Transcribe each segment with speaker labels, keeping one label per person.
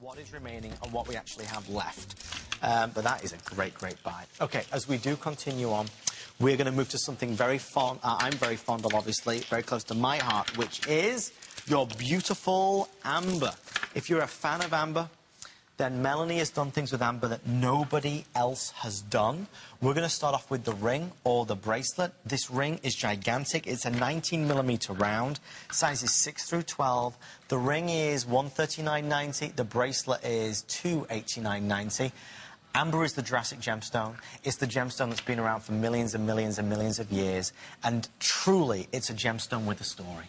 Speaker 1: what is remaining and what we actually have left. But that is a great, great bite. Okay, as we do continue on, we're going to move to something very fond, I'm very fond of, obviously, very close to my heart, which is your beautiful amber. If you're a fan of amber, then Melanie has done things with amber that nobody else has done. We're going to start off with the ring or the bracelet. This ring is gigantic. It's a 19mm round. Size is 6 through 12. The ring is $139.90. The bracelet is $289.90. Amber is the Jurassic gemstone. It's the gemstone that's been around for millions and millions and millions of years. And truly, it's a gemstone with a story.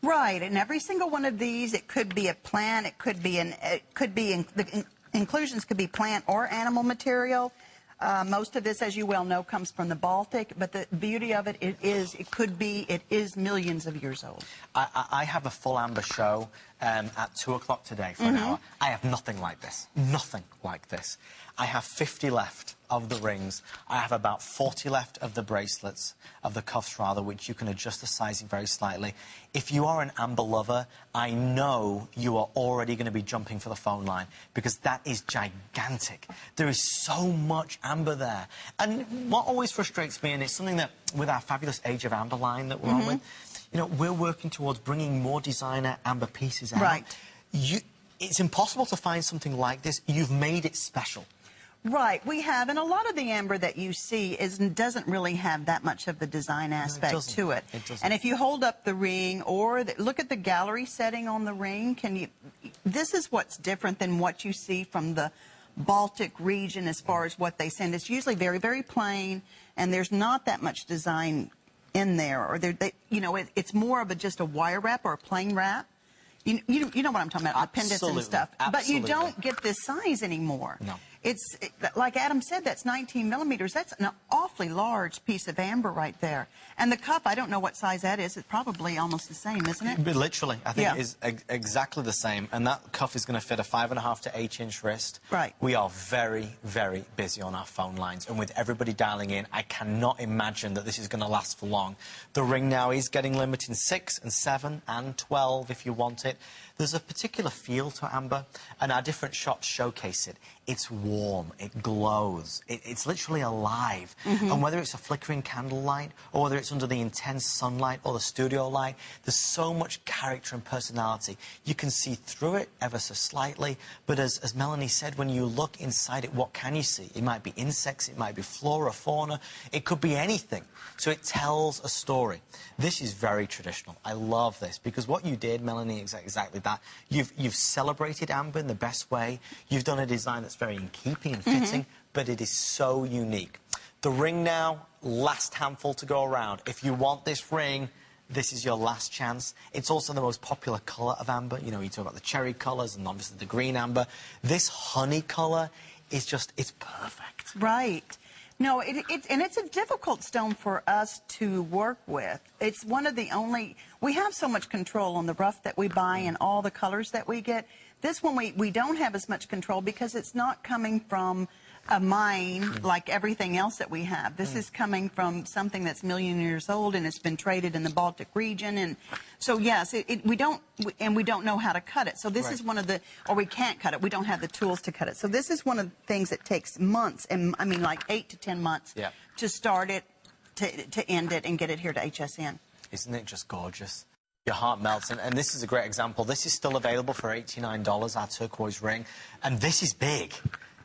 Speaker 2: Right, and every single one of these, it could be a plant, the inclusions could be plant or animal material. Most of this, as you well know, comes from the Baltic, but the beauty of it is millions of years old.
Speaker 1: I have a full amber show at 2 o'clock today for an hour. I have nothing like this. Nothing like this. I have 50 left of the rings. I have about 40 left of the bracelets, of the cuffs rather, which you can adjust the sizing very slightly. If you are an amber lover, I know you are already going to be jumping for the phone line because that is gigantic. There is so much amber there. And what always frustrates me, and it's something that with our fabulous Age of Amber line that we're on with, you know, we're working towards bringing more designer amber pieces out.
Speaker 2: Right.
Speaker 1: It's impossible to find something like this. You've made it special.
Speaker 2: Right, we have, and a lot of the amber that you see doesn't really have that much of the design aspect to it.
Speaker 1: It doesn't.
Speaker 2: And if you hold up the ring or look at the gallery setting on the ring, this is what's different than what you see from the Baltic region as far as what they send. It's usually very, very plain, and there's not that much design in there, or it's more of just a wire wrap or a plain wrap. You know what I'm talking about, the pendants and stuff.
Speaker 1: Absolutely.
Speaker 2: But you don't get this size anymore.
Speaker 1: No.
Speaker 2: It's, like Adam said, that's 19mm. That's an awfully large piece of amber right there. And the cuff, I don't know what size that is. It's probably almost the same, isn't it?
Speaker 1: Literally, I think it is exactly the same. And that cuff is going to fit a 5.5 to 8 inch wrist.
Speaker 2: Right.
Speaker 1: We are very, very busy on our phone lines. And with everybody dialing in, I cannot imagine that this is going to last for long. The ring now is getting limited in 6 and 7 and 12 if you want it. There's a particular feel to amber, and our different shots showcase it. It's warm, it glows, it's literally alive. And whether it's a flickering candlelight, or whether it's under the intense sunlight or the studio light, there's so much character and personality. You can see through it ever so slightly, but as Melanie said, when you look inside it, what can you see? It might be insects, it might be flora, fauna, it could be anything. So it tells a story. This is very traditional. I love this, because what you did, Melanie, is exactly that. You've celebrated amber in the best way. You've done a design that's very in keeping and fitting, but it is so unique. The ring now, last handful to go around. If you want this ring, this is your last chance. It's also the most popular colour of amber. You know, you talk about the cherry colours and obviously the green amber. This honey colour is just, it's perfect.
Speaker 2: Right. No, and it's a difficult stone for us to work with. It's one of the only, we have so much control on the rough that we buy and all the colors that we get. This one we don't have as much control because it's not coming from a mine like everything else that we have. This is coming from something that's million years old, and it's been traded in the Baltic region. And so, yes, we don't know how to cut it. So this is one of the, or we can't cut it. We don't have the tools to cut it. So this is one of the things that takes months, and I mean like 8 to 10 months to start it, to end it, and get it here to HSN.
Speaker 1: Isn't it just gorgeous? Your heart melts, and this is a great example. This is still available for $89, our turquoise ring, and this is big.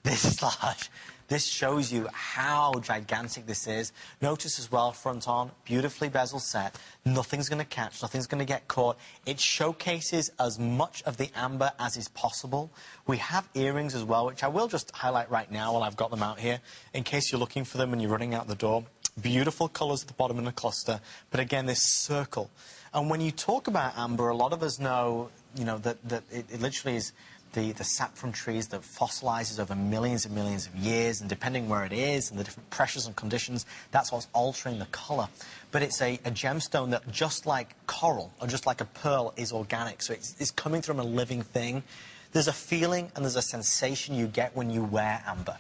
Speaker 1: This is large. This shows you how gigantic this is. Notice as well, front on, beautifully bezel set. Nothing's going to catch, nothing's going to get caught. It showcases as much of the amber as is possible. We have earrings as well, which I will just highlight right now while I've got them out here, in case you're looking for them when you're running out the door. Beautiful colours at the bottom in the cluster, but again, this circle. And when you talk about amber, a lot of us know, you know, that it literally is the sap from trees that fossilizes over millions and millions of years, and depending where it is and the different pressures and conditions, that's what's altering the color. But it's a gemstone that, just like coral or just like a pearl, is organic. So it's coming from a living thing. There's a feeling and there's a sensation you get when you wear amber.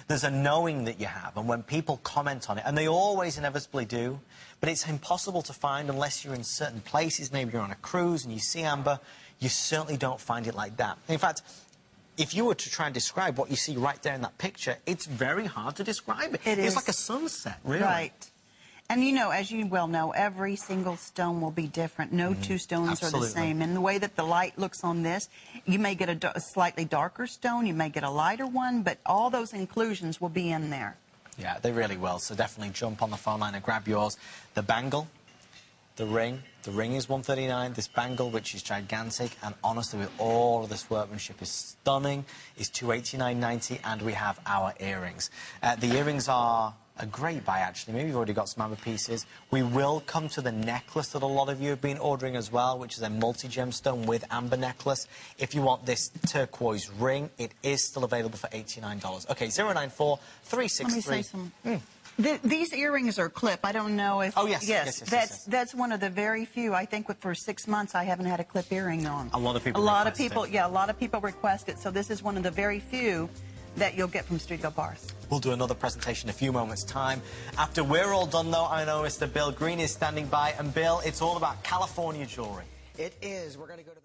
Speaker 1: There's a knowing that you have, and when people comment on it, and they always inevitably do, but it's impossible to find unless you're in certain places. Maybe you're on a cruise and you see amber. You certainly don't find it like that. In fact, if you were to try and describe what you see right there in that picture, it's very hard to describe it.
Speaker 2: It is.
Speaker 1: It's like a sunset, really.
Speaker 2: Right. And, you know, as you well know, every single stone will be different. No two stones are the same. And the way that the light looks on this, you may get a slightly darker stone, you may get a lighter one, but all those inclusions will be in there.
Speaker 1: Yeah, they really will. So definitely jump on the phone line and grab yours. The bangle, the ring is $139. This bangle, which is gigantic, and honestly, with all of this workmanship, is stunning, is $289.90, and we have our earrings. The earrings are a great buy, actually. Maybe you've already got some amber pieces. We will come to the necklace that a lot of you have been ordering as well, which is a multi-gemstone with amber necklace. If you want this turquoise ring, it is still available for $89. Okay, 094 363.
Speaker 2: Let me say some. These earrings are clip. I don't know if...
Speaker 1: Oh, yes.
Speaker 2: That's one of the very few. I think for 6 months I haven't had a clip earring on.
Speaker 1: A lot of people
Speaker 2: Yeah, a lot of people request it. So this is one of the very few that you'll get from Studio Barse.
Speaker 1: We'll do another presentation in a few moments' time. After we're all done, though, I know Mr. Bill Green is standing by. And, Bill, it's all about California jewelry.
Speaker 3: It is. We're going to go to the...